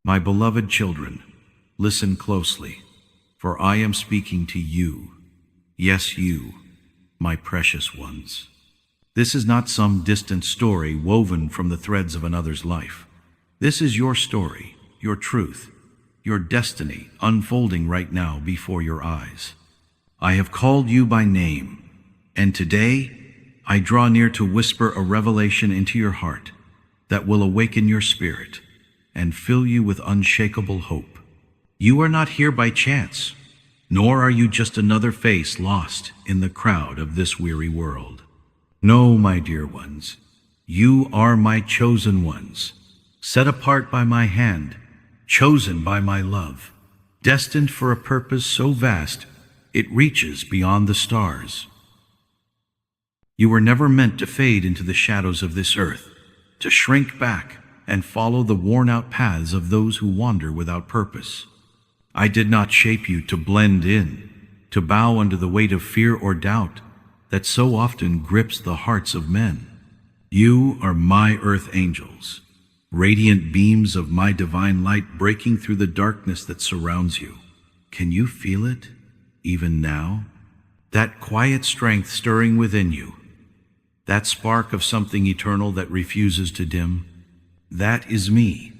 My beloved children, listen closely, for I am speaking to you. Yes, you, my precious ones. This is not some distant story woven from the threads of another's life. This is your story, your truth, your destiny unfolding right now before your eyes. I have called you by name, and today I draw near to whisper a revelation into your heart that will awaken your spirit and fill you with unshakable hope. You are not here by chance, nor are you just another face lost in the crowd of this weary world. No, my dear ones, you are my chosen ones, set apart by my hand, chosen by my love, destined for a purpose so vast it reaches beyond the stars. You were never meant to fade into the shadows of this earth, to shrink back and follow the worn-out paths of those who wander without purpose. I did not shape you to blend in, to bow under the weight of fear or doubt that so often grips the hearts of men. You are my earth angels, radiant beams of my divine light breaking through the darkness that surrounds you. Can you feel it, even now? That quiet strength stirring within you, that spark of something eternal that refuses to dim, that is me,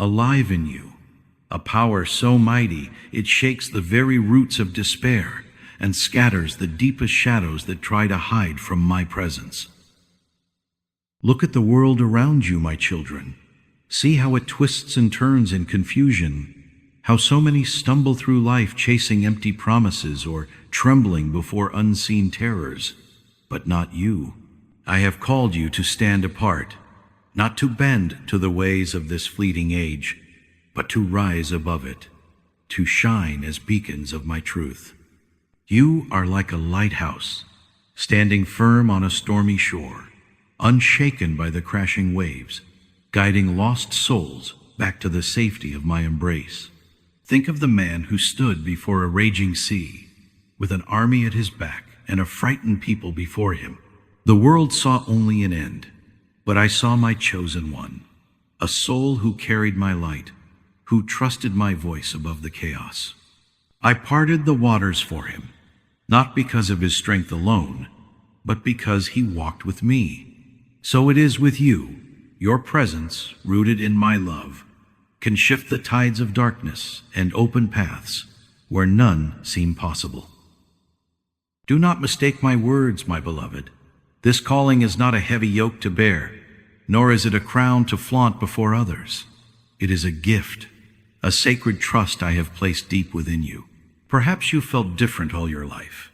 alive in you, a power so mighty it shakes the very roots of despair and scatters the deepest shadows that try to hide from my presence. Look at the world around you, my children. See how it twists and turns in confusion, how so many stumble through life chasing empty promises or trembling before unseen terrors. But not you. I have called you to stand apart, not to bend to the ways of this fleeting age, but to rise above it, to shine as beacons of my truth. You are like a lighthouse, standing firm on a stormy shore, unshaken by the crashing waves, guiding lost souls back to the safety of my embrace. Think of the man who stood before a raging sea, with an army at his back and a frightened people before him. The world saw only an end, but I saw my chosen one, a soul who carried my light, who trusted my voice above the chaos. I parted the waters for him, not because of his strength alone, but because he walked with me. So it is with you. Your presence, rooted in my love, can shift the tides of darkness and open paths where none seem possible. Do not mistake my words, my beloved. This calling is not a heavy yoke to bear, nor is it a crown to flaunt before others. It is a gift, a sacred trust I have placed deep within you. Perhaps you felt different all your life,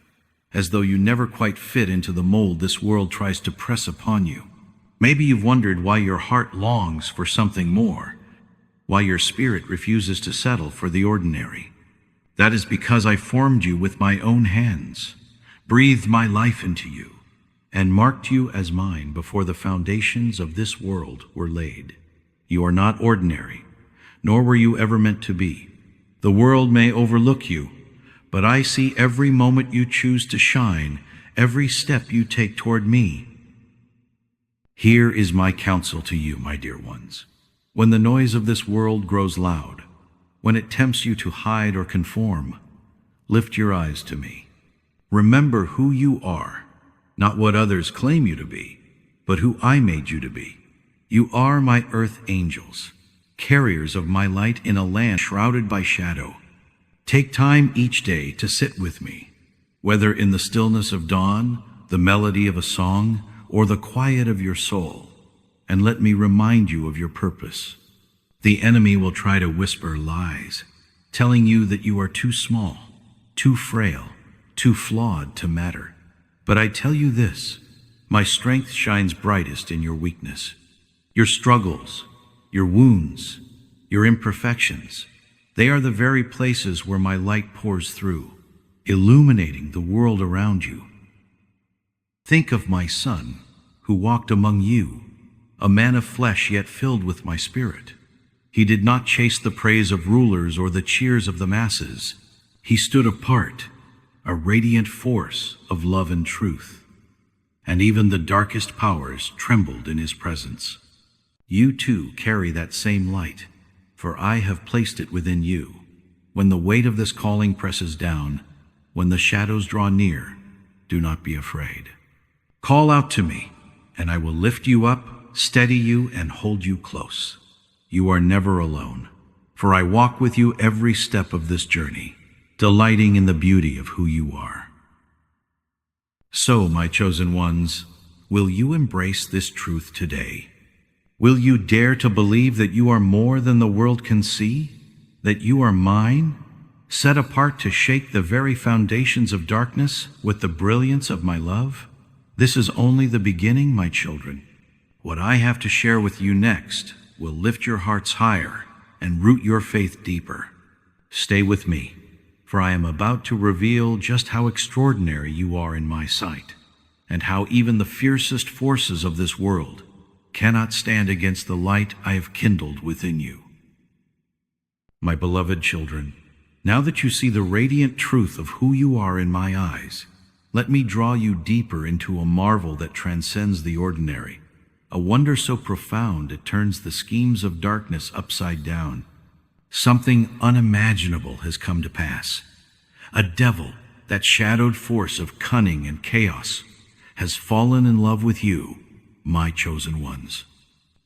as though you never quite fit into the mold this world tries to press upon you. Maybe you've wondered why your heart longs for something more, why your spirit refuses to settle for the ordinary. That is because I formed you with my own hands, breathed my life into you, and marked you as mine before the foundations of this world were laid. You are not ordinary, nor were you ever meant to be. The world may overlook you, but I see every moment you choose to shine, every step you take toward me. Here is my counsel to you, my dear ones. When the noise of this world grows loud, when it tempts you to hide or conform, lift your eyes to me. Remember who you are, not what others claim you to be, but who I made you to be. You are my earth angels, carriers of my light in a land shrouded by shadow. Take time each day to sit with me, whether in the stillness of dawn, the melody of a song, or the quiet of your soul, and let me remind you of your purpose. The enemy will try to whisper lies, telling you that you are too small, too frail, too flawed to matter. But I tell you this, my strength shines brightest in your weakness. Your struggles, your wounds, your imperfections, they are the very places where my light pours through, illuminating the world around you. Think of my Son, who walked among you, a man of flesh yet filled with my spirit. He did not chase the praise of rulers or the cheers of the masses. He stood apart, a radiant force of love and truth, and even the darkest powers trembled in his presence. You too carry that same light, for I have placed it within you. When the weight of this calling presses down, when the shadows draw near, do not be afraid. Call out to me, and I will lift you up, steady you, and hold you close. You are never alone, for I walk with you every step of this journey, delighting in the beauty of who you are. So, my chosen ones, will you embrace this truth today? Will you dare to believe that you are more than the world can see? That you are mine, set apart to shake the very foundations of darkness with the brilliance of my love? This is only the beginning, my children. What I have to share with you next will lift your hearts higher and root your faith deeper. Stay with me, for I am about to reveal just how extraordinary you are in my sight, and how even the fiercest forces of this world cannot stand against the light I have kindled within you. My beloved children, now that you see the radiant truth of who you are in my eyes, let me draw you deeper into a marvel that transcends the ordinary, a wonder so profound it turns the schemes of darkness upside down. Something unimaginable has come to pass. A devil, that shadowed force of cunning and chaos, has fallen in love with you, my chosen ones.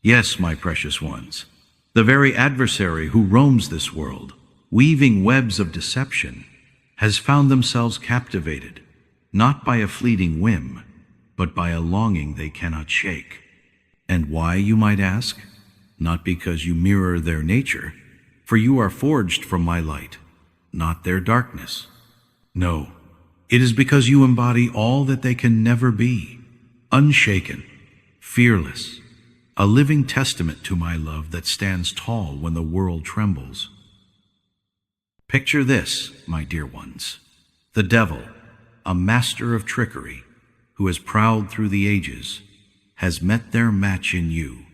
Yes, my precious ones, the very adversary who roams this world, weaving webs of deception, has found themselves captivated, not by a fleeting whim, but by a longing they cannot shake. And why, you might ask? Not because you mirror their nature, for you are forged from my light, not their darkness. No, it is because you embody all that they can never be, unshaken, fearless, a living testament to my love that stands tall when the world trembles. Picture this, my dear ones. The devil, a master of trickery, who has prowled through the ages, has met their match in you.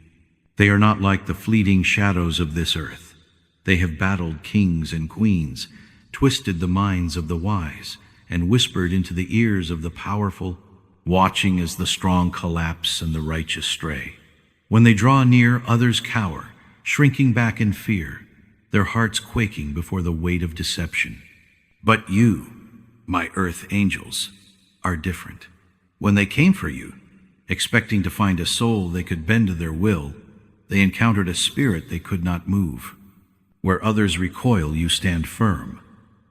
They are not like the fleeting shadows of this earth. They have battled kings and queens, twisted the minds of the wise, and whispered into the ears of the powerful, watching as the strong collapse and the righteous stray. When they draw near, others cower, shrinking back in fear, their hearts quaking before the weight of deception. But you, my earth angels, are different. When they came for you, expecting to find a soul they could bend to their will, they encountered a spirit they could not move. Where others recoil, you stand firm.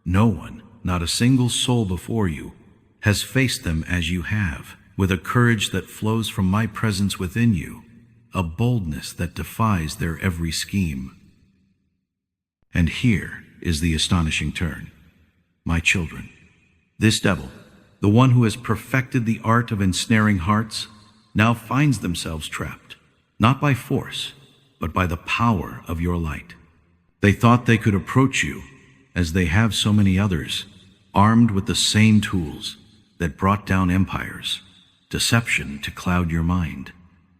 No one, not a single soul before you, has faced them as you have, with a courage that flows from my presence within you, a boldness that defies their every scheme. And here is the astonishing turn. My children, this devil, the one who has perfected the art of ensnaring hearts, now finds themselves trapped, not by force, but by the power of your light. They thought they could approach you, as they have so many others, armed with the same tools that brought down empires, deception to cloud your mind,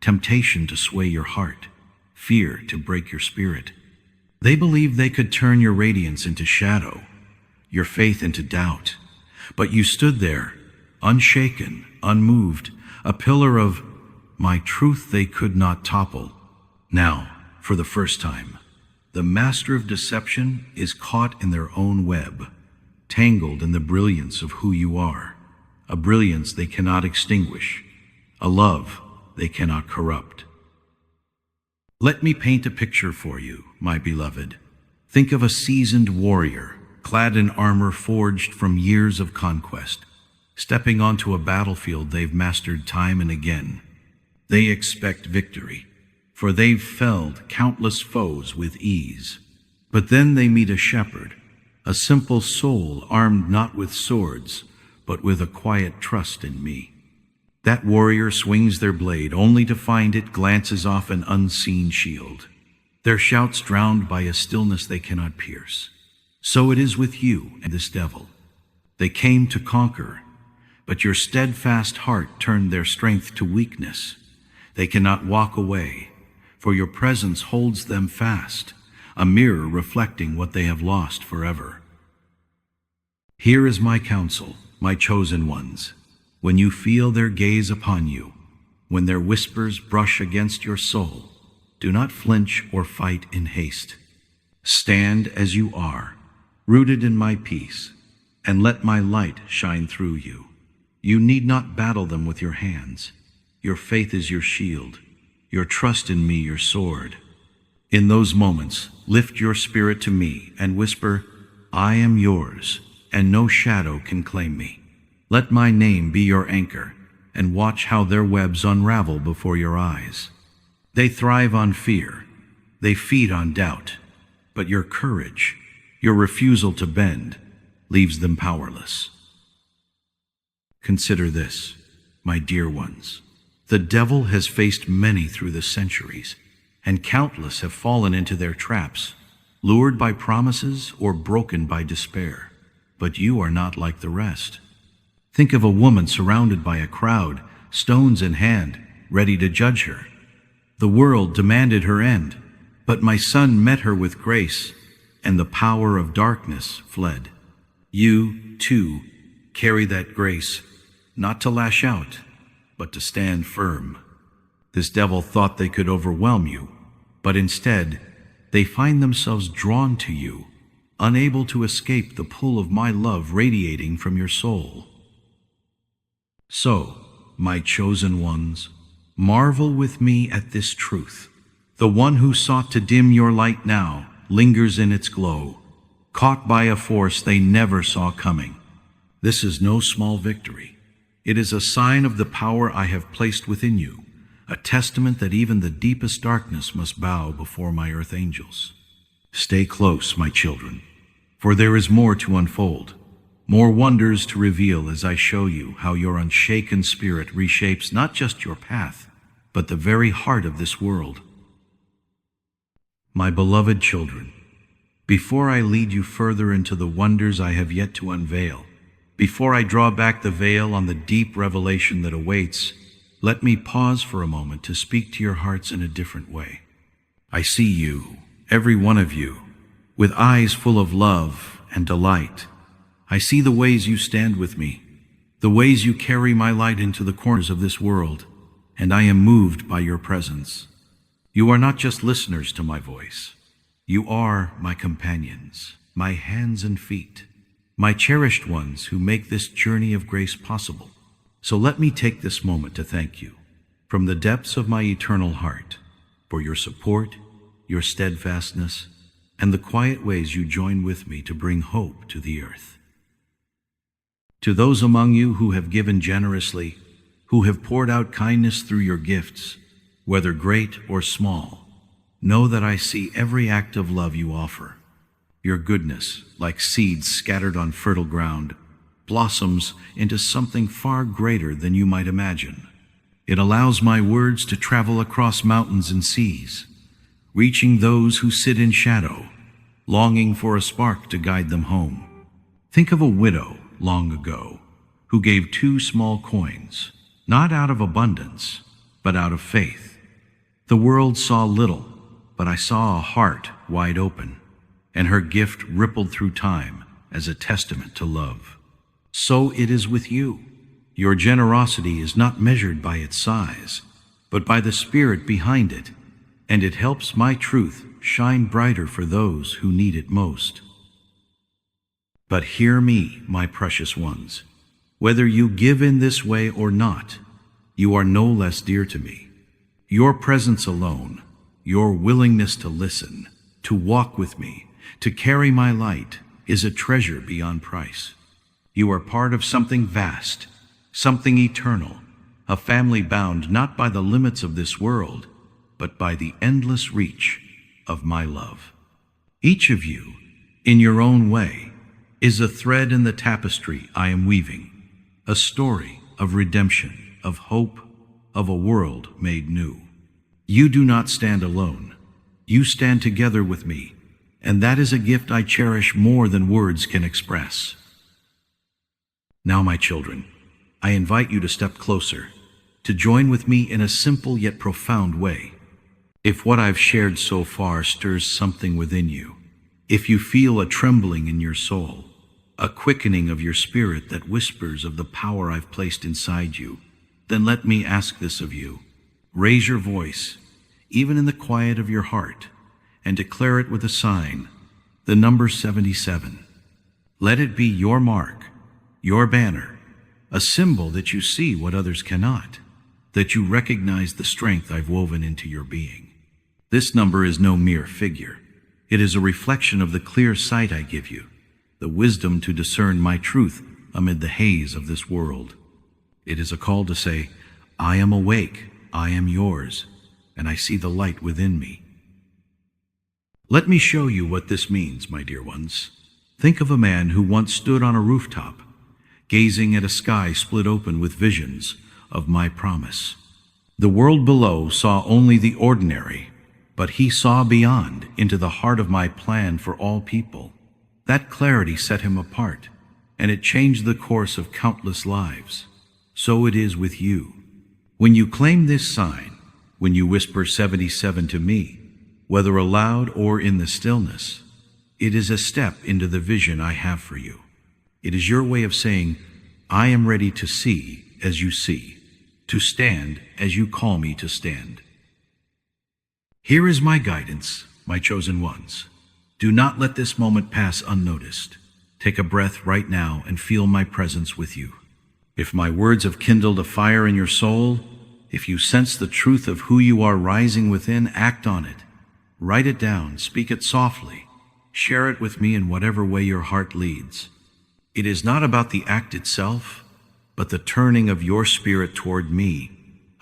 temptation to sway your heart, fear to break your spirit. They believed they could turn your radiance into shadow, your faith into doubt, but you stood there, unshaken, unmoved, a pillar of my truth they could not topple. Now, for the first time, the master of deception is caught in their own web, tangled in the brilliance of who you are, a brilliance they cannot extinguish, a love they cannot corrupt. Let me paint a picture for you, my beloved. Think of a seasoned warrior, clad in armor forged from years of conquest, stepping onto a battlefield they've mastered time and again. They expect victory, for they've felled countless foes with ease. But then they meet a shepherd, a simple soul armed not with swords, but with a quiet trust in me. That warrior swings their blade only to find it glances off an unseen shield, their shouts drowned by a stillness they cannot pierce. So it is with you and this devil. They came to conquer, but your steadfast heart turned their strength to weakness. They cannot walk away, for your presence holds them fast, a mirror reflecting what they have lost forever. Here is my counsel, my chosen ones. When you feel their gaze upon you, when their whispers brush against your soul, do not flinch or fight in haste. Stand as you are, rooted in my peace, and let my light shine through you. You need not battle them with your hands. Your faith is your shield, your trust in me your sword. In those moments, lift your spirit to me and whisper, I am yours, and no shadow can claim me. Let my name be your anchor, and watch how their webs unravel before your eyes. They thrive on fear, they feed on doubt, but your courage, your refusal to bend, leaves them powerless. Consider this, my dear ones. The devil has faced many through the centuries, and countless have fallen into their traps, lured by promises or broken by despair. But you are not like the rest. Think of a woman surrounded by a crowd, stones in hand, ready to judge her. The world demanded her end, but my son met her with grace, and the power of darkness fled. You, too, carry that grace, not to lash out, but to stand firm. This devil thought they could overwhelm you, but instead, they find themselves drawn to you, unable to escape the pull of my love radiating from your soul. So, my chosen ones, marvel with me at this truth. The one who sought to dim your light now lingers in its glow, caught by a force they never saw coming. This is no small victory. It is a sign of the power I have placed within you, a testament that even the deepest darkness must bow before my earth angels. Stay close, my children, for there is more to unfold, more wonders to reveal as I show you how your unshaken spirit reshapes not just your path, but the very heart of this world. My beloved children, before I lead you further into the wonders I have yet to unveil, before I draw back the veil on the deep revelation that awaits, let me pause for a moment to speak to your hearts in a different way. I see you, every one of you, with eyes full of love and delight. I see the ways you stand with me, the ways you carry my light into the corners of this world, and I am moved by your presence. You are not just listeners to my voice. You are my companions, my hands and feet, my cherished ones who make this journey of grace possible. So let me take this moment to thank you, from the depths of my eternal heart, for your support, your steadfastness, and the quiet ways you join with me to bring hope to the earth. To those among you who have given generously, who have poured out kindness through your gifts, whether great or small, know that I see every act of love you offer. Your goodness, like seeds scattered on fertile ground, blossoms into something far greater than you might imagine. It allows my words to travel across mountains and seas, reaching those who sit in shadow, longing for a spark to guide them home. Think of a widow long ago who gave 2 small coins, not out of abundance, but out of faith. The world saw little, but I saw a heart wide open, and her gift rippled through time as a testament to love. So it is with you. Your generosity is not measured by its size, but by the spirit behind it, and it helps my truth shine brighter for those who need it most. But hear me, my precious ones. Whether you give in this way or not, you are no less dear to me. Your presence alone, your willingness to listen, to walk with me, to carry my light, is a treasure beyond price. You are part of something vast, something eternal, a family bound not by the limits of this world, but by the endless reach of my love. Each of you, in your own way, is a thread in the tapestry I am weaving, a story of redemption, of hope, of a world made new. You do not stand alone. You stand together with me, and that is a gift I cherish more than words can express. Now, my children, I invite you to step closer, to join with me in a simple yet profound way. If what I've shared so far stirs something within you, if you feel a trembling in your soul, a quickening of your spirit that whispers of the power I've placed inside you, then let me ask this of you. Raise your voice, even in the quiet of your heart, and declare it with a sign, the number 77. Let it be your mark, your banner, a symbol that you see what others cannot, that you recognize the strength I've woven into your being. This number is no mere figure. It is a reflection of the clear sight I give you, the wisdom to discern my truth amid the haze of this world. It is a call to say, I am awake, I am yours, and I see the light within me. Let me show you what this means, my dear ones. Think of a man who once stood on a rooftop, gazing at a sky split open with visions of my promise. The world below saw only the ordinary, but he saw beyond into the heart of my plan for all people. That clarity set him apart, and it changed the course of countless lives. So it is with you. When you claim this sign, when you whisper 77 to me, whether aloud or in the stillness, it is a step into the vision I have for you. It is your way of saying, I am ready to see as you see, to stand as you call me to stand. Here is my guidance, my chosen ones. Do not let this moment pass unnoticed. Take a breath right now and feel my presence with you. If my words have kindled a fire in your soul, if you sense the truth of who you are rising within, act on it. Write it down, speak it softly, share it with me in whatever way your heart leads. It is not about the act itself, but the turning of your spirit toward me,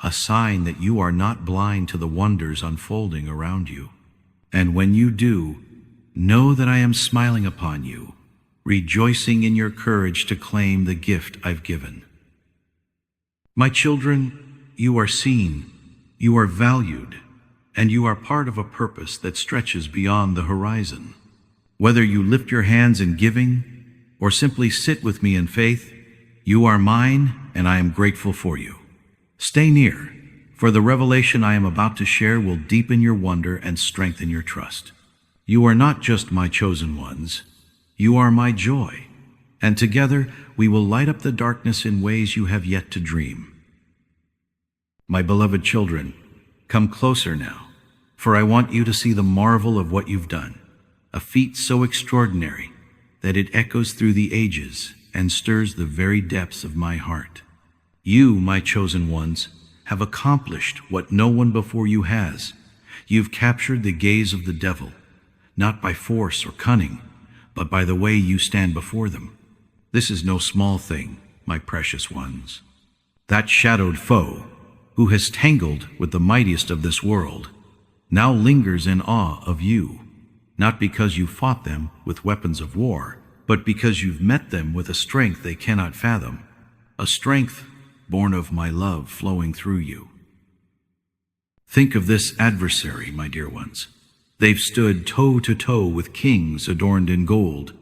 a sign that you are not blind to the wonders unfolding around you. And when you do, know that I am smiling upon you, rejoicing in your courage to claim the gift I've given. My children, you are seen, you are valued, and you are part of a purpose that stretches beyond the horizon. Whether you lift your hands in giving or simply sit with me in faith, you are mine and I am grateful for you. Stay near, for the revelation I am about to share will deepen your wonder and strengthen your trust. You are not just my chosen ones, you are my joy, and together we will light up the darkness in ways you have yet to dream. My beloved children, come closer now, for I want you to see the marvel of what you've done, a feat so extraordinary that it echoes through the ages and stirs the very depths of my heart. You, my chosen ones, have accomplished what no one before you has. You've captured the gaze of the devil, not by force or cunning, but by the way you stand before them. This is no small thing, my precious ones. That shadowed foe, who has tangled with the mightiest of this world, now lingers in awe of you, not because you fought them with weapons of war, but because you've met them with a strength they cannot fathom, a strength born of my love flowing through you. Think of this adversary, my dear ones. They've stood toe to toe with kings adorned in gold,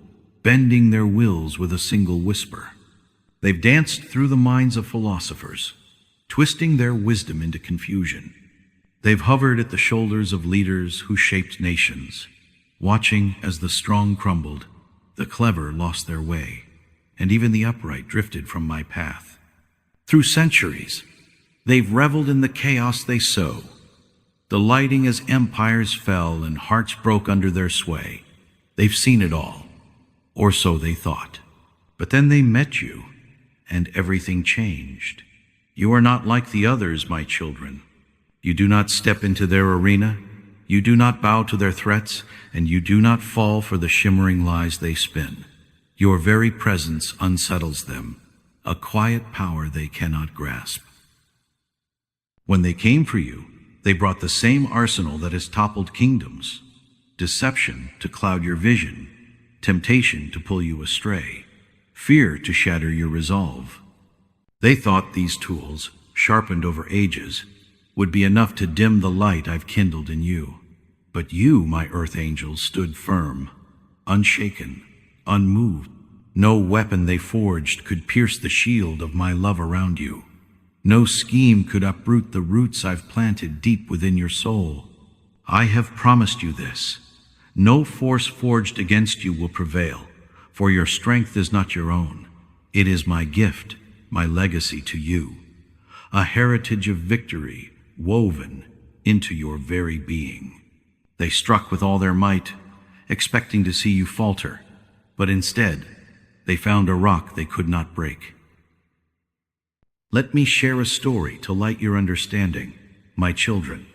bending their wills with a single whisper. They've danced through the minds of philosophers, twisting their wisdom into confusion. They've hovered at the shoulders of leaders who shaped nations, watching as the strong crumbled, the clever lost their way, and even the upright drifted from my path. Through centuries, they've reveled in the chaos they sow, delighting as empires fell and hearts broke under their sway. They've seen it all, or so they thought. But then they met you, and everything changed. You are not like the others, my children. You do not step into their arena, you do not bow to their threats, and you do not fall for the shimmering lies they spin. Your very presence unsettles them, a quiet power they cannot grasp. When they came for you, they brought the same arsenal that has toppled kingdoms: deception to cloud your vision, temptation to pull you astray, fear to shatter your resolve. They thought these tools, sharpened over ages, would be enough to dim the light I've kindled in you. But you, my earth angels, stood firm, unshaken, unmoved. No weapon they forged could pierce the shield of my love around you. No scheme could uproot the roots I've planted deep within your soul. I have promised you this. No force forged against you will prevail, for your strength is not your own. It is my gift, my legacy to you, a heritage of victory woven into your very being. They struck with all their might, expecting to see you falter, but instead, they found a rock they could not break. Let me share a story to light your understanding, my children.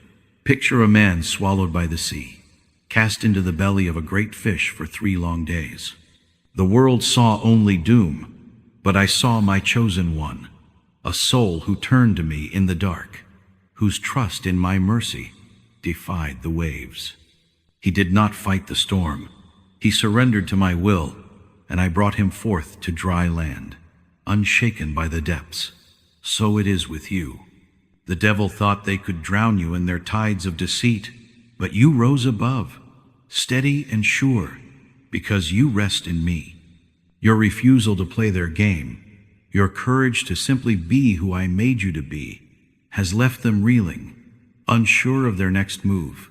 Picture a man swallowed by the sea, cast into the belly of a great fish for 3 long days. The world saw only doom, but I saw my chosen one, a soul who turned to me in the dark, whose trust in my mercy defied the waves. He did not fight the storm. He surrendered to my will, and I brought him forth to dry land, unshaken by the depths. So it is with you. The devil thought they could drown you in their tides of deceit, but you rose above, steady and sure, because you rest in me. Your refusal to play their game, your courage to simply be who I made you to be, has left them reeling, unsure of their next move.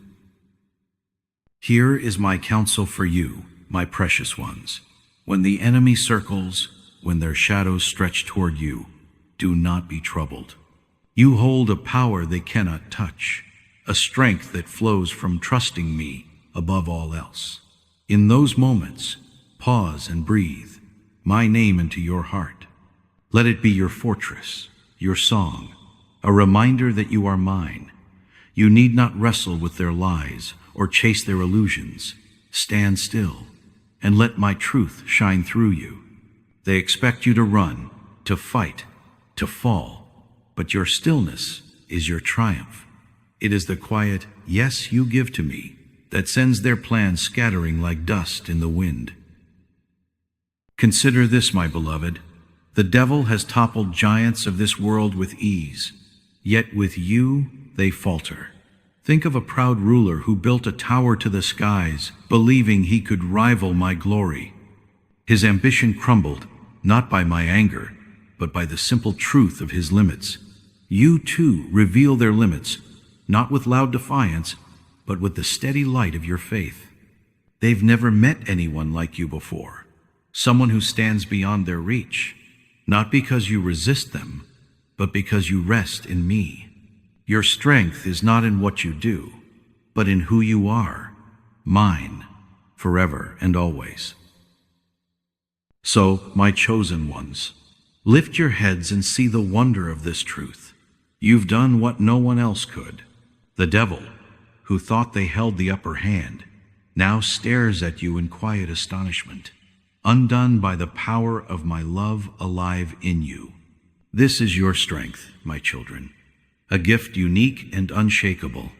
Here is my counsel for you, my precious ones. When the enemy circles, when their shadows stretch toward you, do not be troubled. You hold a power they cannot touch, a strength that flows from trusting me above all else. In those moments, pause and breathe my name into your heart. Let it be your fortress, your song, a reminder that you are mine. You need not wrestle with their lies or chase their illusions. Stand still and let my truth shine through you. They expect you to run, to fight, to fall, but your stillness is your triumph. It is the quiet yes you give to me that sends their plans scattering like dust in the wind. Consider this, my beloved. The devil has toppled giants of this world with ease, yet with you they falter. Think of a proud ruler who built a tower to the skies, believing he could rival my glory. His ambition crumbled, not by my anger, but by the simple truth of his limits. You too reveal their limits, not with loud defiance, but with the steady light of your faith. They've never met anyone like you before, someone who stands beyond their reach, not because you resist them, but because you rest in me. Your strength is not in what you do, but in who you are, mine, forever and always. So, my chosen ones, lift your heads and see the wonder of this truth. You've done what no one else could. The devil, who thought they held the upper hand, now stares at you in quiet astonishment, undone by the power of my love alive in you. This is your strength, my children, a gift unique and unshakable,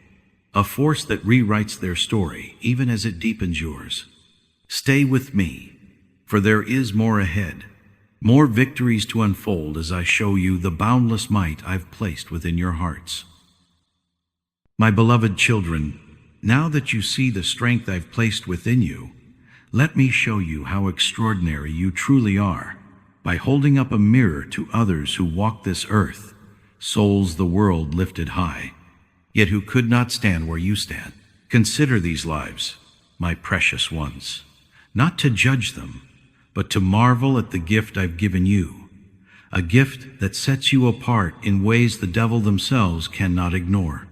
a force that rewrites their story even as it deepens yours. Stay with me, for there is more ahead. More victories to unfold as I show you the boundless might I've placed within your hearts. My beloved children, now that you see the strength I've placed within you, let me show you how extraordinary you truly are by holding up a mirror to others who walk this earth, souls the world lifted high, yet who could not stand where you stand. Consider these lives, my precious ones, not to judge them, but to marvel at the gift I've given you, a gift that sets you apart in ways the devil themselves cannot ignore.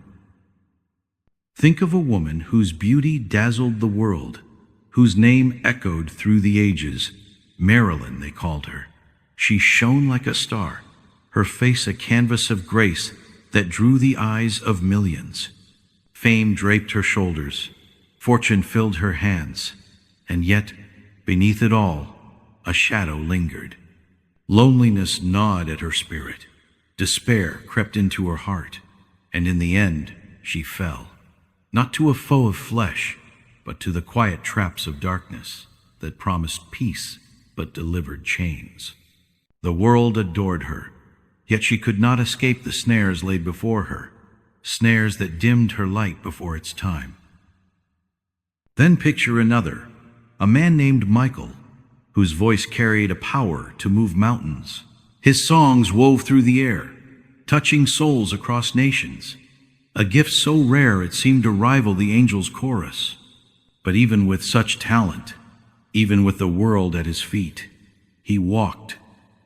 Think of a woman whose beauty dazzled the world, whose name echoed through the ages. Marilyn, they called her. She shone like a star, her face a canvas of grace that drew the eyes of millions. Fame draped her shoulders, fortune filled her hands, and yet, beneath it all, a shadow lingered. Loneliness gnawed at her spirit. Despair crept into her heart, and in the end, she fell, not to a foe of flesh, but to the quiet traps of darkness that promised peace but delivered chains. The world adored her, yet she could not escape the snares laid before her, snares that dimmed her light before its time. Then picture another, a man named Michael, whose voice carried a power to move mountains. His songs wove through the air, touching souls across nations, a gift so rare it seemed to rival the angels' chorus. But even with such talent, even with the world at his feet, he walked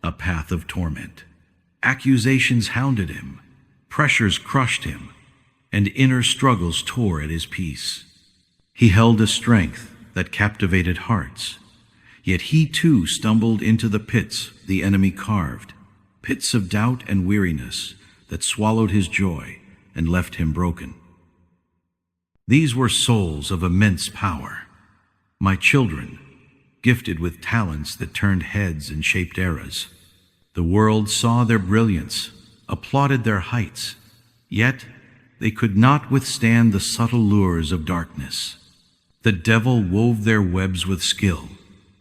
a path of torment. Accusations hounded him, pressures crushed him, and inner struggles tore at his peace. He held a strength that captivated hearts. Yet he too stumbled into the pits the enemy carved, pits of doubt and weariness that swallowed his joy and left him broken. These were souls of immense power, my children, gifted with talents that turned heads and shaped eras. The world saw their brilliance, applauded their heights, yet they could not withstand the subtle lures of darkness. The devil wove their webs with skill,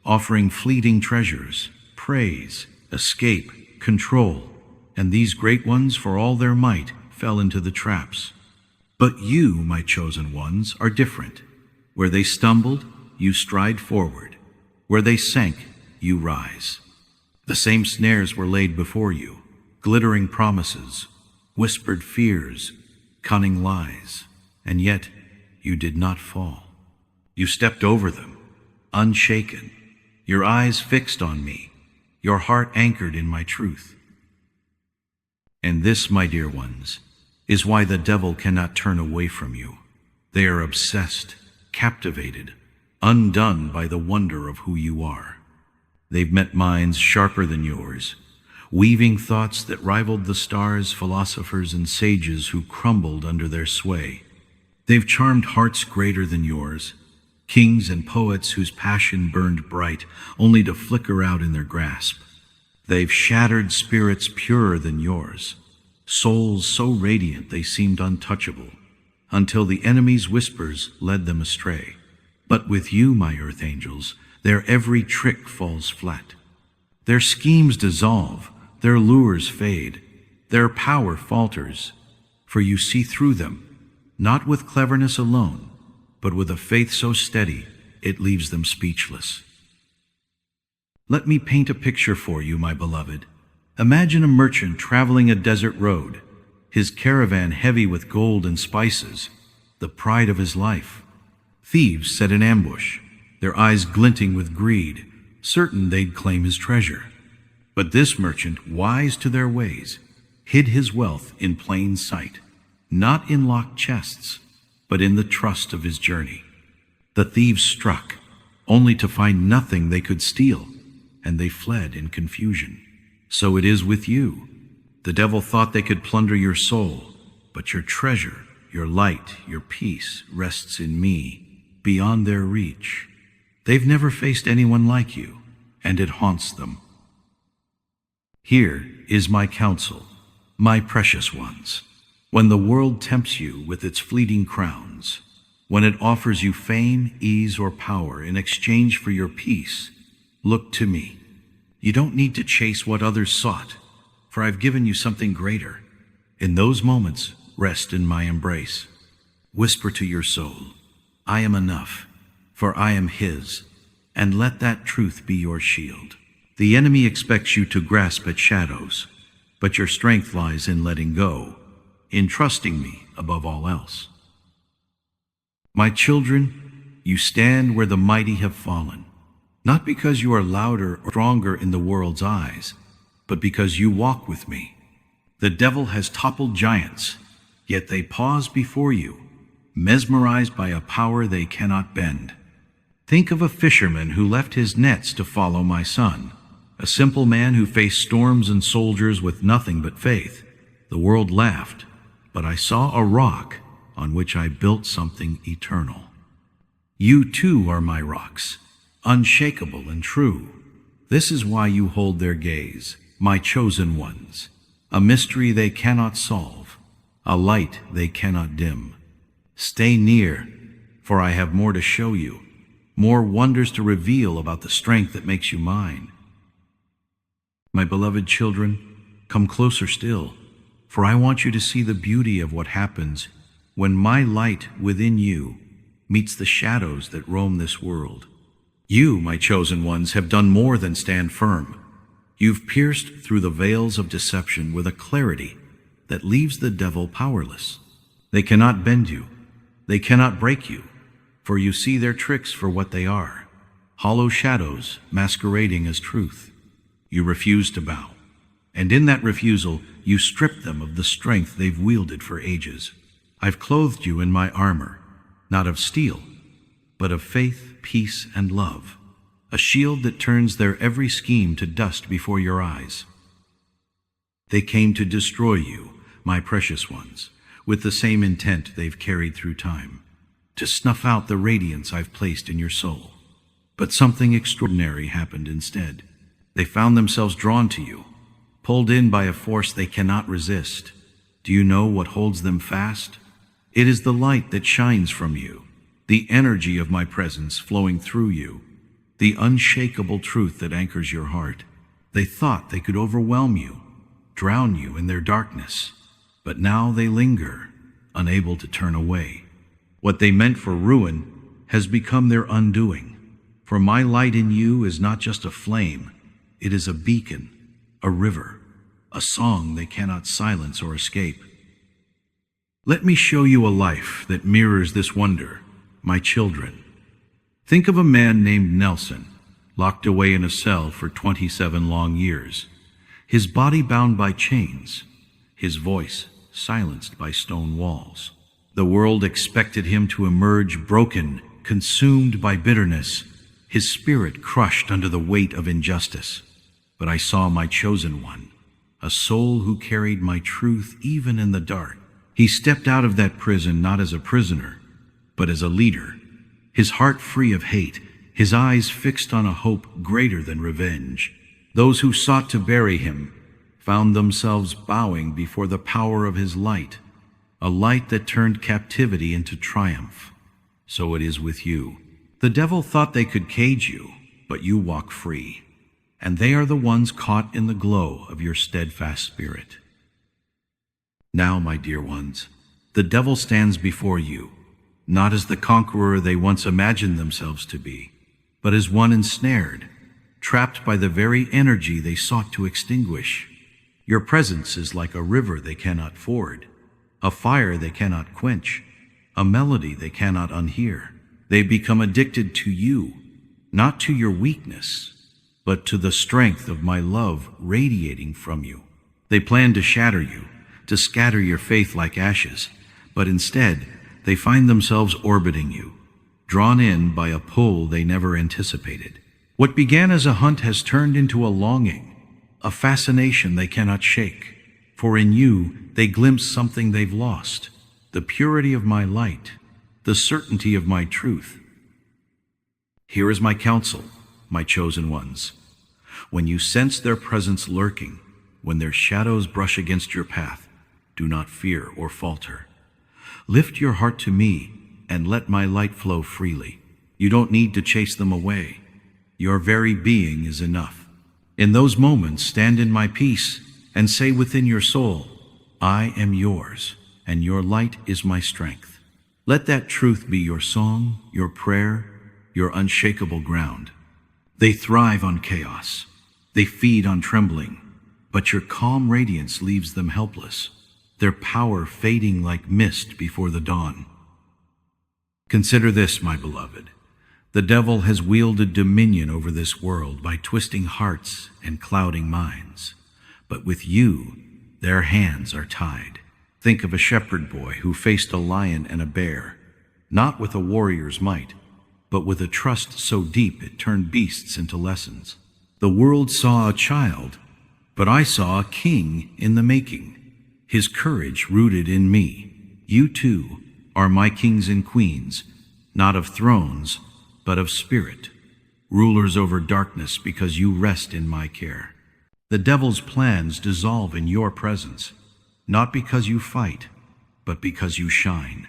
offering fleeting treasures, praise, escape, control, and these great ones, for all their might, fell into the traps. But you, my chosen ones, are different. Where they stumbled, you stride forward. Where they sank, you rise. The same snares were laid before you, glittering promises, whispered fears, cunning lies, and yet you did not fall. You stepped over them, unshaken, your eyes fixed on me, your heart anchored in my truth. And this, my dear ones, is why the devil cannot turn away from you. They are obsessed, captivated, undone by the wonder of who you are. They've met minds sharper than yours, weaving thoughts that rivaled the stars, philosophers and sages who crumbled under their sway. They've charmed hearts greater than yours, kings and poets whose passion burned bright, only to flicker out in their grasp. They've shattered spirits purer than yours, souls so radiant they seemed untouchable, until the enemy's whispers led them astray. But with you, my earth angels, their every trick falls flat. Their schemes dissolve, their lures fade, their power falters, for you see through them, not with cleverness alone, but with a faith so steady it leaves them speechless. Let me paint a picture for you, my beloved. Imagine a merchant traveling a desert road, his caravan heavy with gold and spices, the pride of his life. Thieves set an ambush, their eyes glinting with greed, certain they'd claim his treasure. But this merchant, wise to their ways, hid his wealth in plain sight, not in locked chests, but in the trust of his journey. The thieves struck, only to find nothing they could steal, and they fled in confusion. So it is with you. The devil thought they could plunder your soul, but your treasure, your light, your peace rests in me, beyond their reach. They've never faced anyone like you, and it haunts them. Here is my counsel, my precious ones. When the world tempts you with its fleeting crowns, when it offers you fame, ease, or power in exchange for your peace, look to me. You don't need to chase what others sought, for I've given you something greater. In those moments, rest in my embrace. Whisper to your soul, I am enough, for I am his, and let that truth be your shield. The enemy expects you to grasp at shadows, but your strength lies in letting go, in trusting me above all else. My children, you stand where the mighty have fallen, not because you are louder or stronger in the world's eyes, but because you walk with me. The devil has toppled giants, yet they pause before you, mesmerized by a power they cannot bend. Think of a fisherman who left his nets to follow my son, a simple man who faced storms and soldiers with nothing but faith. The world laughed, but I saw a rock on which I built something eternal. You too are my rocks, unshakable and true. This is why you hold their gaze, my chosen ones, a mystery they cannot solve, a light they cannot dim. Stay near, for I have more to show you, more wonders to reveal about the strength that makes you mine. My beloved children, come closer still, for I want you to see the beauty of what happens when my light within you meets the shadows that roam this world. You, my chosen ones, have done more than stand firm. You've pierced through the veils of deception with a clarity that leaves the devil powerless. They cannot bend you. They cannot break you, for you see their tricks for what they are, hollow shadows masquerading as truth. You refuse to bow, and in that refusal, you strip them of the strength they've wielded for ages. I've clothed you in my armor, not of steel, but of faith, peace, and love, a shield that turns their every scheme to dust before your eyes. They came to destroy you, my precious ones, with the same intent they've carried through time, to snuff out the radiance I've placed in your soul. But something extraordinary happened instead. They found themselves drawn to you, pulled in by a force they cannot resist. Do you know what holds them fast? It is the light that shines from you, the energy of my presence flowing through you, the unshakable truth that anchors your heart. They thought they could overwhelm you, drown you in their darkness, but now they linger, unable to turn away. What they meant for ruin has become their undoing. For my light in you is not just a flame, it is a beacon, a river, a song they cannot silence or escape. Let me show you a life that mirrors this wonder, my children. Think of a man named Nelson, locked away in a cell for 27 long years, his body bound by chains, his voice silenced by stone walls. The world expected him to emerge broken, consumed by bitterness, his spirit crushed under the weight of injustice. But I saw my chosen one, a soul who carried my truth even in the dark. He stepped out of that prison not as a prisoner, but as a leader, his heart free of hate, his eyes fixed on a hope greater than revenge. Those who sought to bury him found themselves bowing before the power of his light, a light that turned captivity into triumph. So it is with you. The devil thought they could cage you, but you walk free, and they are the ones caught in the glow of your steadfast spirit. Now, my dear ones, the devil stands before you, not as the conqueror they once imagined themselves to be, but as one ensnared, trapped by the very energy they sought to extinguish. Your presence is like a river they cannot ford, a fire they cannot quench, a melody they cannot unhear. They become addicted to you, not to your weakness, but to the strength of my love radiating from you. They plan to shatter you, to scatter your faith like ashes, but instead they find themselves orbiting you, drawn in by a pull they never anticipated. What began as a hunt has turned into a longing, a fascination they cannot shake. For in you they glimpse something they've lost, the purity of my light, the certainty of my truth. Here is my counsel, my chosen ones. When you sense their presence lurking, when their shadows brush against your path, do not fear or falter. Lift your heart to me and let my light flow freely. You don't need to chase them away. Your very being is enough. In those moments, stand in my peace and say within your soul, I am yours, and your light is my strength. Let that truth be your song, your prayer, your unshakable ground. They thrive on chaos. They feed on trembling. But your calm radiance leaves them helpless, their power fading like mist before the dawn. Consider this, my beloved. The devil has wielded dominion over this world by twisting hearts and clouding minds. But with you, their hands are tied. Think of a shepherd boy who faced a lion and a bear, not with a warrior's might, but with a trust so deep it turned beasts into lessons. The world saw a child, but I saw a king in the making, his courage rooted in me. You too are my kings and queens, not of thrones, but of spirit, rulers over darkness because you rest in my care. The devil's plans dissolve in your presence, not because you fight, but because you shine,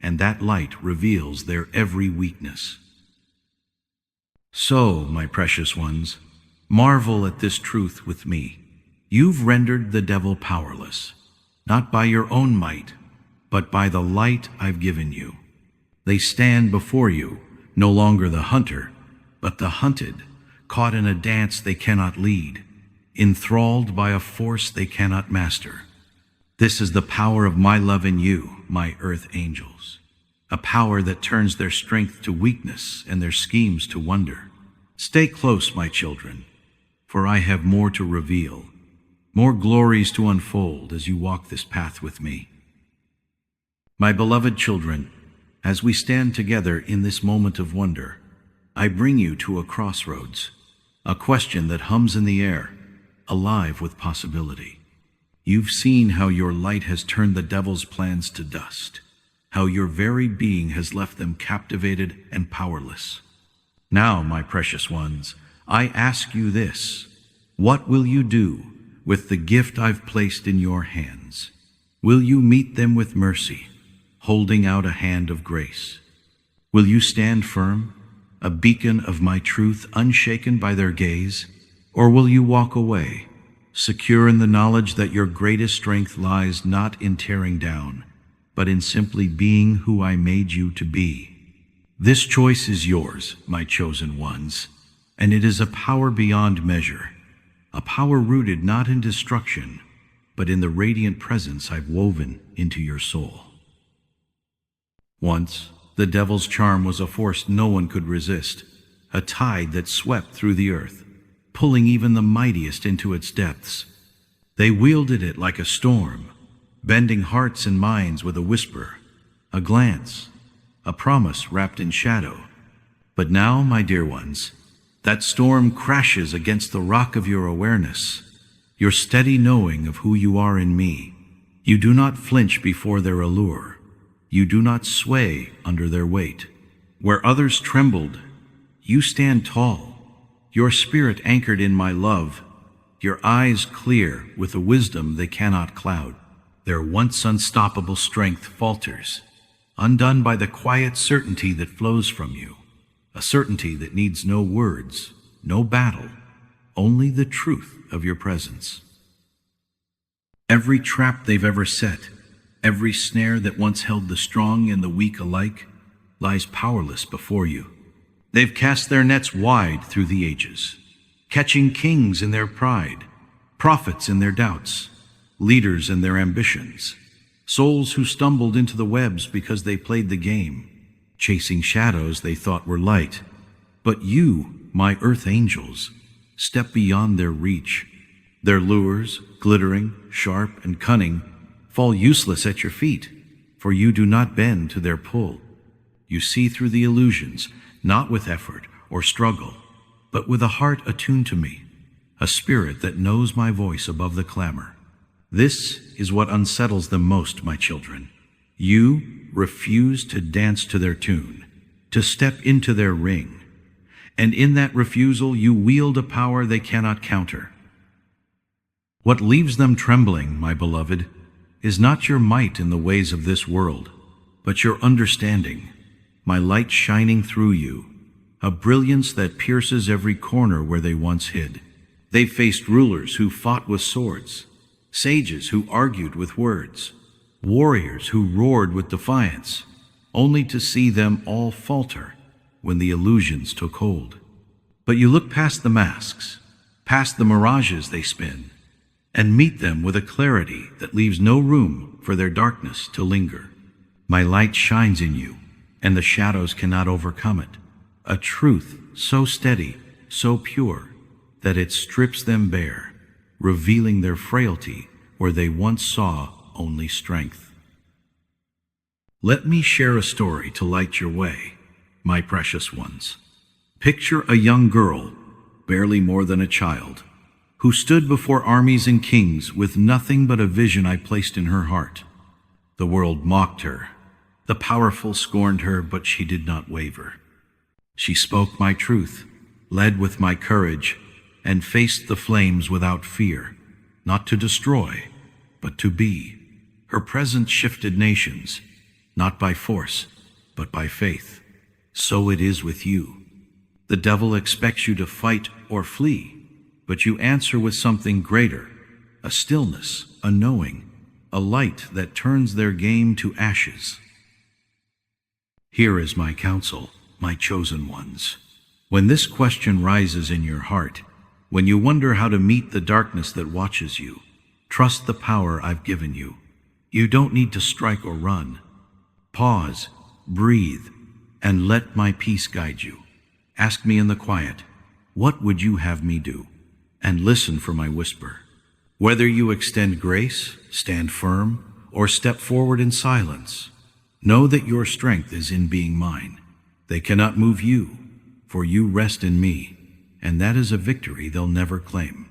and that light reveals their every weakness. So, my precious ones, marvel at this truth with me. You've rendered the devil powerless, not by your own might, but by the light I've given you. They stand before you, no longer the hunter, but the hunted, caught in a dance they cannot lead, enthralled by a force they cannot master. This is the power of my love in you, my earth angels, a power that turns their strength to weakness and their schemes to wonder. Stay close, my children, for I have more to reveal, more glories to unfold as you walk this path with me. My beloved children, as we stand together in this moment of wonder, I bring you to a crossroads, a question that hums in the air, alive with possibility. You've seen how your light has turned the devil's plans to dust, how your very being has left them captivated and powerless. Now, my precious ones, I ask you this: what will you do with the gift I've placed in your hands? Will you meet them with mercy, holding out a hand of grace? Will you stand firm, a beacon of my truth unshaken by their gaze? Or will you walk away, secure in the knowledge that your greatest strength lies not in tearing down, but in simply being who I made you to be? This choice is yours, my chosen ones, and it is a power beyond measure, a power rooted not in destruction, but in the radiant presence I've woven into your soul. Once, the devil's charm was a force no one could resist, a tide that swept through the earth, pulling even the mightiest into its depths. They wielded it like a storm, bending hearts and minds with a whisper, a glance, a promise wrapped in shadow. But now, my dear ones, that storm crashes against the rock of your awareness, your steady knowing of who you are in me. You do not flinch before their allure. You do not sway under their weight. Where others trembled, you stand tall, your spirit anchored in my love, your eyes clear with a wisdom they cannot cloud. Their once unstoppable strength falters, undone by the quiet certainty that flows from you, a certainty that needs no words, no battle, only the truth of your presence. Every trap they've ever set, every snare that once held the strong and the weak alike, lies powerless before you. They've cast their nets wide through the ages, catching kings in their pride, prophets in their doubts, leaders in their ambitions, souls who stumbled into the webs because they played the game, chasing shadows they thought were light. But you, my earth angels, step beyond their reach. Their lures, glittering, sharp, and cunning, fall useless at your feet, for you do not bend to their pull. You see through the illusions, not with effort or struggle, but with a heart attuned to me, a spirit that knows my voice above the clamor. This is what unsettles them most, my children. You refuse to dance to their tune, to step into their ring, and in that refusal you wield a power they cannot counter. What leaves them trembling, my beloved, is not your might in the ways of this world, but your understanding, my light shining through you, a brilliance that pierces every corner where they once hid. They faced rulers who fought with swords, sages who argued with words, warriors who roared with defiance, only to see them all falter when the illusions took hold. But you look past the masks, past the mirages they spin, and meet them with a clarity that leaves no room for their darkness to linger. My light shines in you, and the shadows cannot overcome it, a truth so steady, so pure, that it strips them bare, revealing their frailty where they once saw only strength. Let me share a story to light your way, my precious ones. Picture a young girl, barely more than a child, who stood before armies and kings with nothing but a vision I placed in her heart. The world mocked her. The powerful scorned her, but she did not waver. She spoke my truth, led with my courage, and faced the flames without fear, not to destroy, but to be. Her presence shifted nations, not by force, but by faith. So it is with you. The devil expects you to fight or flee, but you answer with something greater, a stillness, a knowing, a light that turns their game to ashes. Here is my counsel, my chosen ones. When this question rises in your heart, when you wonder how to meet the darkness that watches you, trust the power I've given you. You don't need to strike or run. Pause, breathe, and let my peace guide you. Ask me in the quiet, what would you have me do? And listen for my whisper. Whether you extend grace, stand firm, or step forward in silence, know that your strength is in being mine. They cannot move you, for you rest in me, and that is a victory they'll never claim.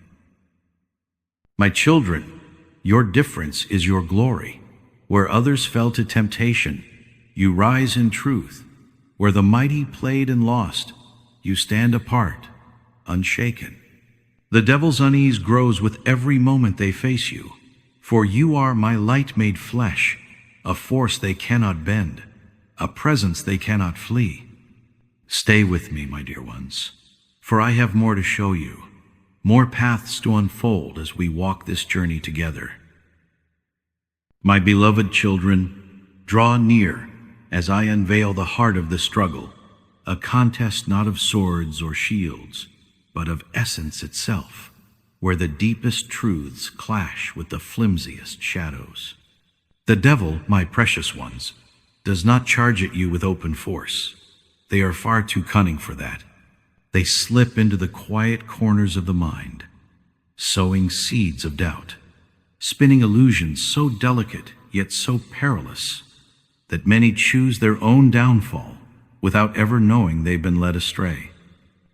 My children, your difference is your glory. Where others fell to temptation, you rise in truth. Where the mighty played and lost, you stand apart, unshaken. The devil's unease grows with every moment they face you, for you are my light made flesh, a force they cannot bend, a presence they cannot flee. Stay with me, my dear ones, for I have more to show you, more paths to unfold as we walk this journey together. My beloved children, draw near as I unveil the heart of the struggle, a contest not of swords or shields, but of essence itself, where the deepest truths clash with the flimsiest shadows. The devil, my precious ones, does not charge at you with open force. They are far too cunning for that. They slip into the quiet corners of the mind, sowing seeds of doubt, spinning illusions so delicate yet so perilous that many choose their own downfall without ever knowing they've been led astray.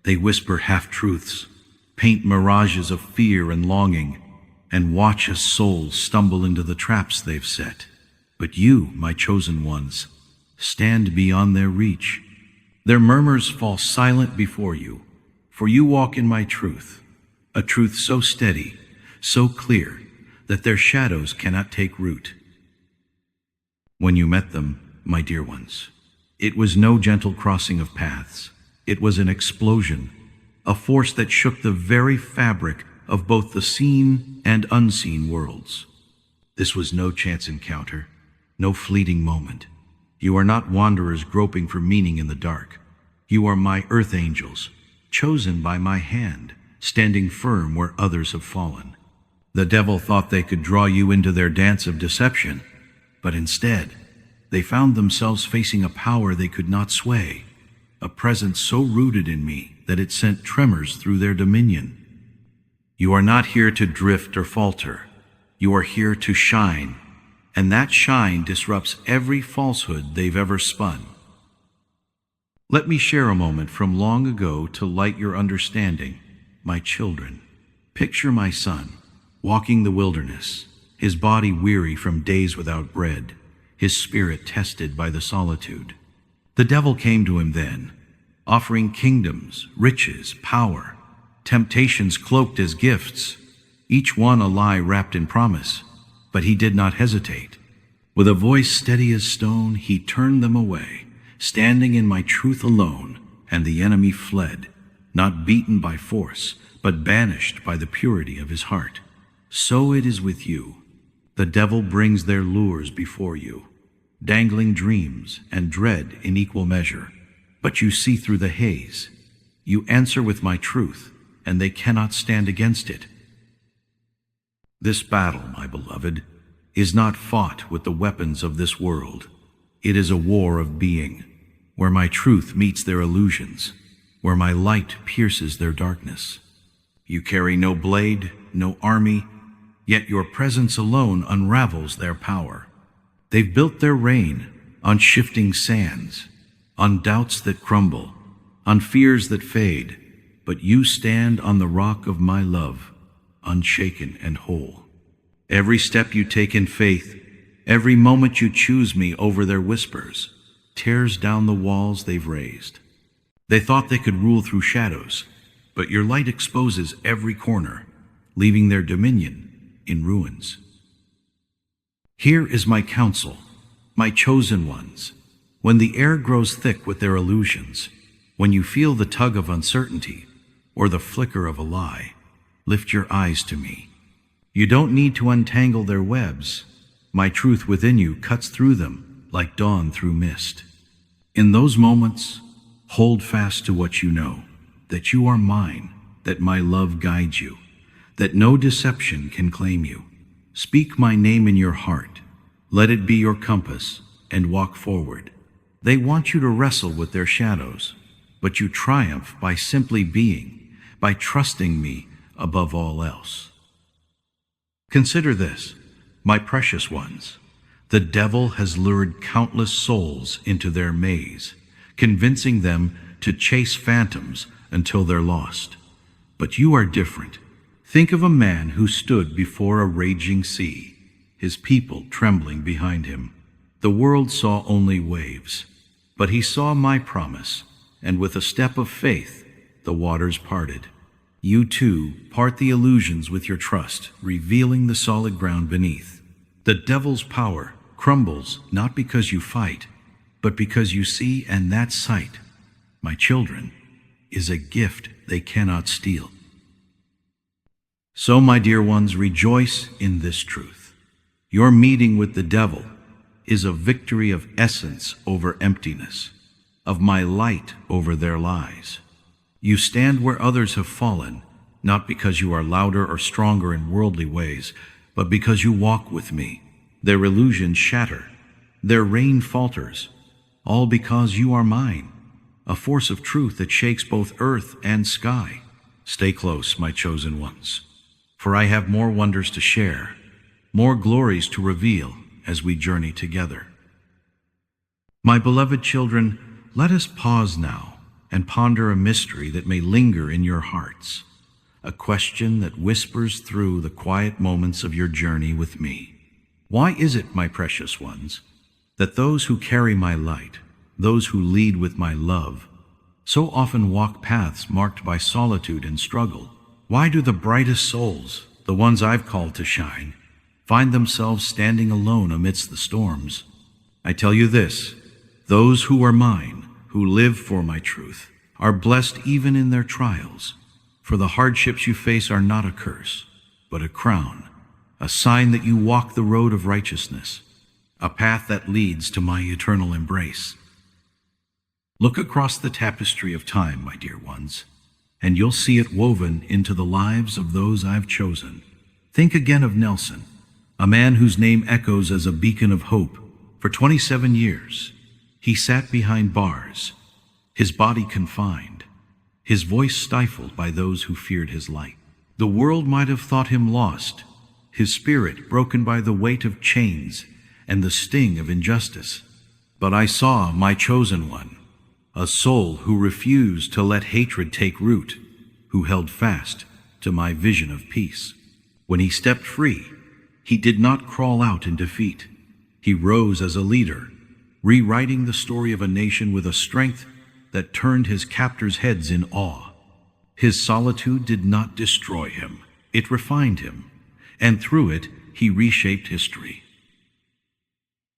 They whisper half-truths, paint mirages of fear and longing, and watch as souls stumble into the traps they've set. But you, my chosen ones, stand beyond their reach. Their murmurs fall silent before you, for you walk in my truth, a truth so steady, so clear, that their shadows cannot take root. When you met them, my dear ones, it was no gentle crossing of paths. It was an explosion, a force that shook the very fabric of both the seen and unseen worlds. This was no chance encounter, no fleeting moment. You are not wanderers groping for meaning in the dark. You are my earth angels, chosen by my hand, standing firm where others have fallen. The devil thought they could draw you into their dance of deception, but instead, they found themselves facing a power they could not sway, a presence so rooted in me that it sent tremors through their dominion. You are not here to drift or falter. You are here to shine, and that shine disrupts every falsehood they've ever spun. Let me share a moment from long ago to light your understanding, my children. Picture my son, walking the wilderness, his body weary from days without bread, his spirit tested by the solitude. The devil came to him then, offering kingdoms, riches, power, temptations cloaked as gifts, each one a lie wrapped in promise. But he did not hesitate. With a voice steady as stone, he turned them away, standing in my truth alone, and the enemy fled, not beaten by force, but banished by the purity of his heart. So it is with you. The devil brings their lures before you, dangling dreams and dread in equal measure. But you see through the haze. You answer with my truth, and they cannot stand against it. This battle, my beloved, is not fought with the weapons of this world. It is a war of being, where my truth meets their illusions, where my light pierces their darkness. You carry no blade, no army, yet your presence alone unravels their power. They've built their reign on shifting sands, on doubts that crumble, on fears that fade, but you stand on the rock of my love, unshaken and whole. Every step you take in faith, every moment you choose me over their whispers, tears down the walls they've raised. They thought they could rule through shadows, but your light exposes every corner, leaving their dominion in ruins. Here is my counsel, my chosen ones. When the air grows thick with their illusions, when you feel the tug of uncertainty or the flicker of a lie, lift your eyes to me. You don't need to untangle their webs. My truth within you cuts through them like dawn through mist. In those moments, hold fast to what you know, that you are mine, that my love guides you, that no deception can claim you. Speak my name in your heart. Let it be your compass and walk forward. They want you to wrestle with their shadows, but you triumph by simply being, by trusting me above all else. Consider this, my precious ones. The devil has lured countless souls into their maze, convincing them to chase phantoms until they're lost. But you are different. Think of a man who stood before a raging sea, his people trembling behind him. The world saw only waves, but he saw my promise, and with a step of faith, the waters parted. You too part the illusions with your trust, revealing the solid ground beneath. The devil's power crumbles not because you fight, but because you see, and that sight, my children, is a gift they cannot steal. So, my dear ones, rejoice in this truth. Your meeting with the devil is a victory of essence over emptiness, of my light over their lies. You stand where others have fallen, not because you are louder or stronger in worldly ways, but because you walk with me. Their illusions shatter, their reign falters, all because you are mine, a force of truth that shakes both earth and sky. Stay close, my chosen ones, for I have more wonders to share, more glories to reveal as we journey together. My beloved children, let us pause now and ponder a mystery that may linger in your hearts, a question that whispers through the quiet moments of your journey with me. Why is it, my precious ones, that those who carry my light, those who lead with my love, so often walk paths marked by solitude and struggle? Why do the brightest souls, the ones I've called to shine, find themselves standing alone amidst the storms? I tell you this, those who are mine, who live for my truth, are blessed even in their trials, for the hardships you face are not a curse, but a crown, a sign that you walk the road of righteousness, a path that leads to my eternal embrace. Look across the tapestry of time, my dear ones, and you'll see it woven into the lives of those I've chosen. Think again of Nelson, a man whose name echoes as a beacon of hope. For 27 years, he sat behind bars, his body confined, his voice stifled by those who feared his light. The world might have thought him lost, his spirit broken by the weight of chains and the sting of injustice. But I saw my chosen one, a soul who refused to let hatred take root, who held fast to my vision of peace. When he stepped free, he did not crawl out in defeat. He rose as a leader, rewriting the story of a nation with a strength that turned his captors' heads in awe. His solitude did not destroy him, it refined him, and through it he reshaped history.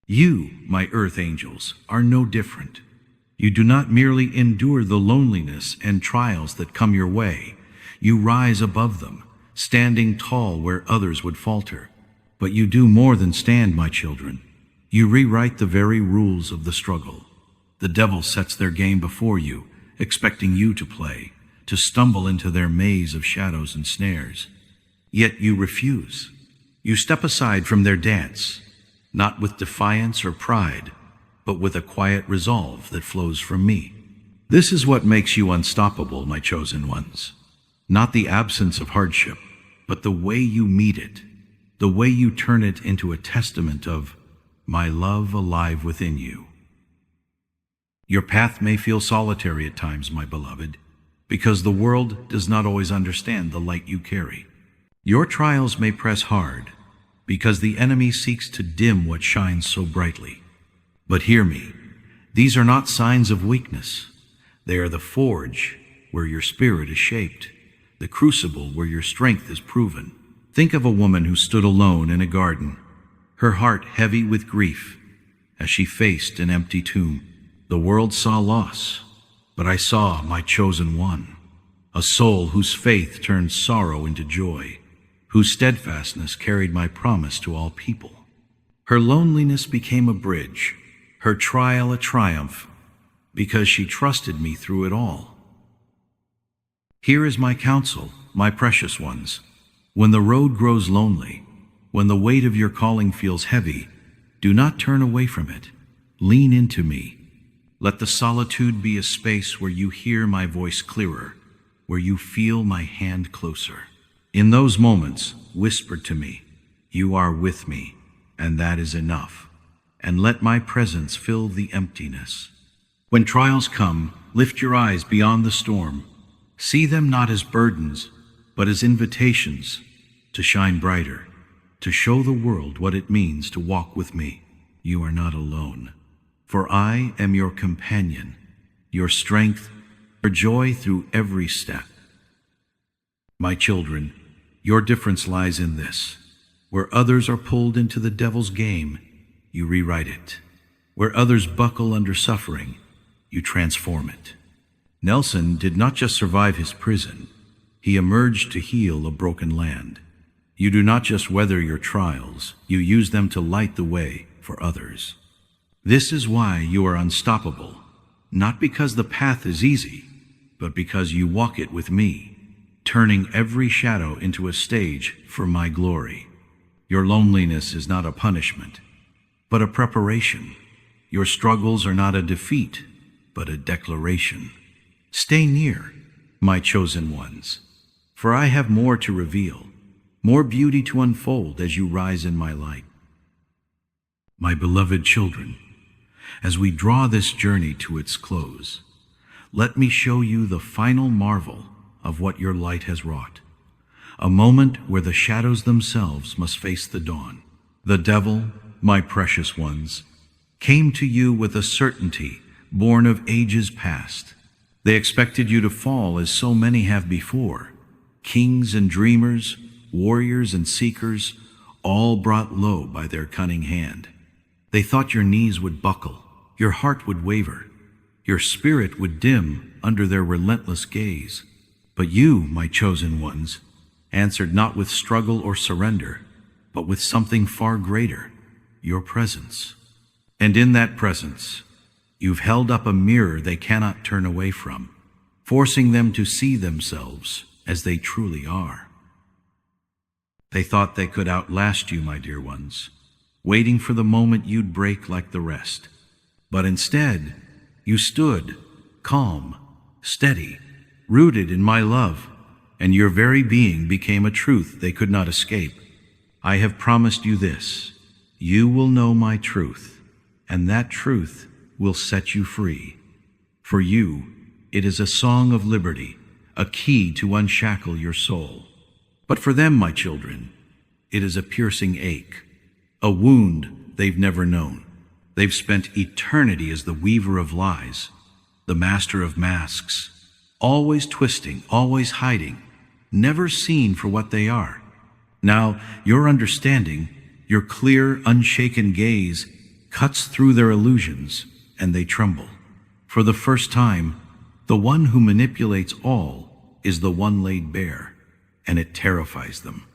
You, my earth angels, are no different. You do not merely endure the loneliness and trials that come your way. You rise above them, standing tall where others would falter. But you do more than stand, my children. You rewrite the very rules of the struggle. The devil sets their game before you, expecting you to play, to stumble into their maze of shadows and snares. Yet you refuse. You step aside from their dance, not with defiance or pride, but with a quiet resolve that flows from me. This is what makes you unstoppable, my chosen ones. Not the absence of hardship, but the way you meet it, the way you turn it into a testament of my love alive within you. Your path may feel solitary at times, my beloved, because the world does not always understand the light you carry. Your trials may press hard, because the enemy seeks to dim what shines so brightly. But hear me, these are not signs of weakness. They are the forge where your spirit is shaped, the crucible where your strength is proven. Think of a woman who stood alone in a garden, her heart heavy with grief, as she faced an empty tomb. The world saw loss, but I saw my chosen one, a soul whose faith turned sorrow into joy, whose steadfastness carried my promise to all people. Her loneliness became a bridge, her trial a triumph, because she trusted me through it all. Here is my counsel, my precious ones. When the road grows lonely, when the weight of your calling feels heavy, do not turn away from it. Lean into me. Let the solitude be a space where you hear my voice clearer, where you feel my hand closer. In those moments, whisper to me, you are with me, and that is enough. And let my presence fill the emptiness. When trials come, lift your eyes beyond the storm. See them not as burdens, but as invitations to shine brighter, to show the world what it means to walk with me. You are not alone, for I am your companion, your strength, your joy through every step. My children, your difference lies in this. Where others are pulled into the devil's game, you rewrite it. Where others buckle under suffering, you transform it. Nelson did not just survive his prison, he emerged to heal a broken land. You do not just weather your trials, you use them to light the way for others. This is why you are unstoppable, not because the path is easy, but because you walk it with me, turning every shadow into a stage for my glory. Your loneliness is not a punishment, but a preparation. Your struggles are not a defeat, but a declaration. Stay near, my chosen ones, for I have more to reveal, more beauty to unfold as you rise in my light. My beloved children, as we draw this journey to its close, let me show you the final marvel of what your light has wrought. A moment where the shadows themselves must face the dawn. The devil, my precious ones, came to you with a certainty born of ages past. They expected you to fall as so many have before. Kings and dreamers, warriors and seekers, all brought low by their cunning hand. They thought your knees would buckle, your heart would waver, your spirit would dim under their relentless gaze. But you, my chosen ones, answered not with struggle or surrender, but with something far greater, your presence. And in that presence, you've held up a mirror they cannot turn away from, forcing them to see themselves as they truly are. They thought they could outlast you, my dear ones, waiting for the moment you'd break like the rest. But instead, you stood, calm, steady, rooted in my love, and your very being became a truth they could not escape. I have promised you this: you will know my truth, and that truth will set you free. For you, it is a song of liberty, a key to unshackle your soul. But for them, my children, it is a piercing ache, a wound they've never known. They've spent eternity as the weaver of lies, the master of masks, always twisting, always hiding, never seen for what they are. Now, your understanding, your clear, unshaken gaze, cuts through their illusions, and they tremble. For the first time, the one who manipulates all is the one laid bare, and it terrifies them.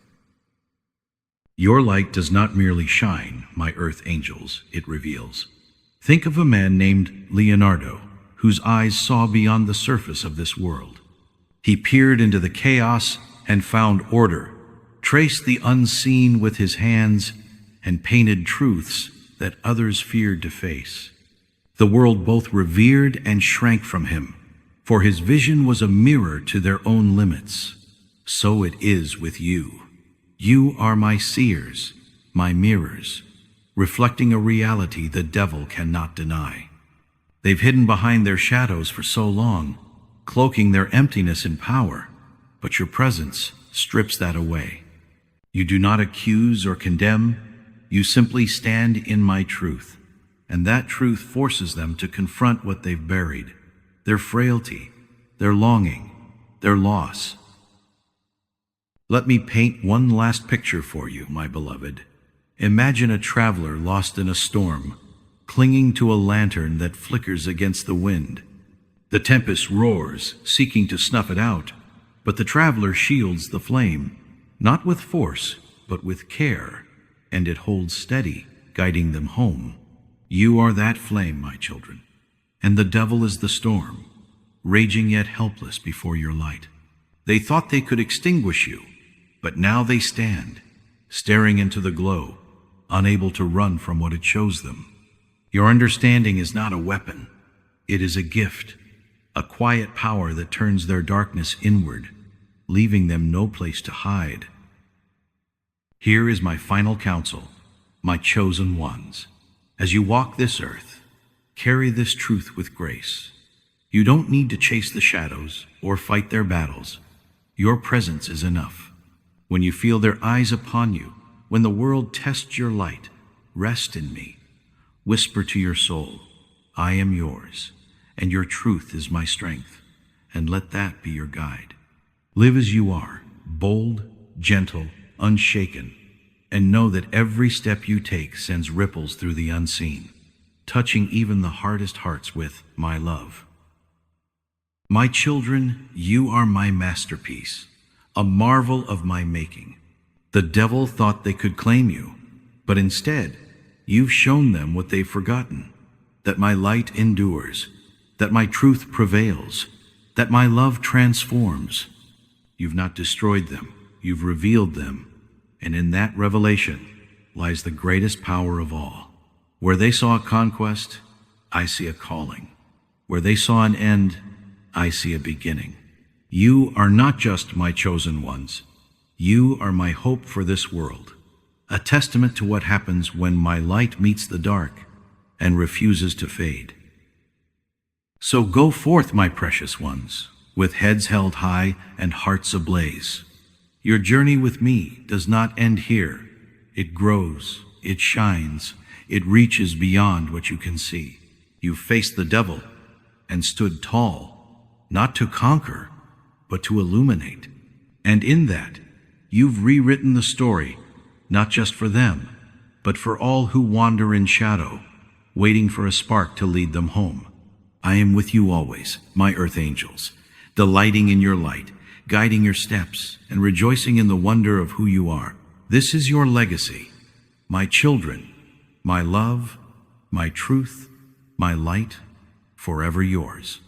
Your light does not merely shine, my earth angels, it reveals. Think of a man named Leonardo, whose eyes saw beyond the surface of this world. He peered into the chaos and found order, traced the unseen with his hands, and painted truths that others feared to face. The world both revered and shrank from him, for his vision was a mirror to their own limits. So it is with you. You are my seers, my mirrors, reflecting a reality the devil cannot deny. They've hidden behind their shadows for so long, cloaking their emptiness in power, but your presence strips that away. You do not accuse or condemn, you simply stand in my truth, and that truth forces them to confront what they've buried, their frailty, their longing, their loss. Let me paint one last picture for you, my beloved. Imagine a traveler lost in a storm, clinging to a lantern that flickers against the wind. The tempest roars, seeking to snuff it out, but the traveler shields the flame, not with force, but with care, and it holds steady, guiding them home. You are that flame, my children, and the devil is the storm, raging yet helpless before your light. They thought they could extinguish you, but now they stand, staring into the glow, unable to run from what it shows them. Your understanding is not a weapon. It is a gift, a quiet power that turns their darkness inward, leaving them no place to hide. Here is my final counsel, my chosen ones. As you walk this earth, Carry this truth with grace. You don't need to chase the shadows or fight their battles. Your presence is enough. When you feel their eyes upon you, when the world tests your light, rest in me. Whisper to your soul, I am yours, and your truth is my strength, and let that be your guide. Live as you are, bold, gentle, unshaken, and know that every step you take sends ripples through the unseen, touching even the hardest hearts with my love. My children, you are my masterpiece, a marvel of my making. The devil thought they could claim you, but instead, you've shown them what they've forgotten, that my light endures, that my truth prevails, that my love transforms. You've not destroyed them, you've revealed them, and in that revelation lies the greatest power of all. Where they saw a conquest, I see a calling. Where they saw an end, I see a beginning. You are not just my chosen ones. You are my hope for this world, a testament to what happens when my light meets the dark and refuses to fade. So go forth, my precious ones, with heads held high and hearts ablaze. Your journey with me does not end here. It grows, it shines, it reaches beyond what you can see. You faced the devil and stood tall, not to conquer, but to illuminate. And in that, you've rewritten the story, not just for them, but for all who wander in shadow, waiting for a spark to lead them home. I am with you always, my earth angels, delighting in your light, guiding your steps, and rejoicing in the wonder of who you are. This is your legacy, my children, my love, my truth, my light, forever yours.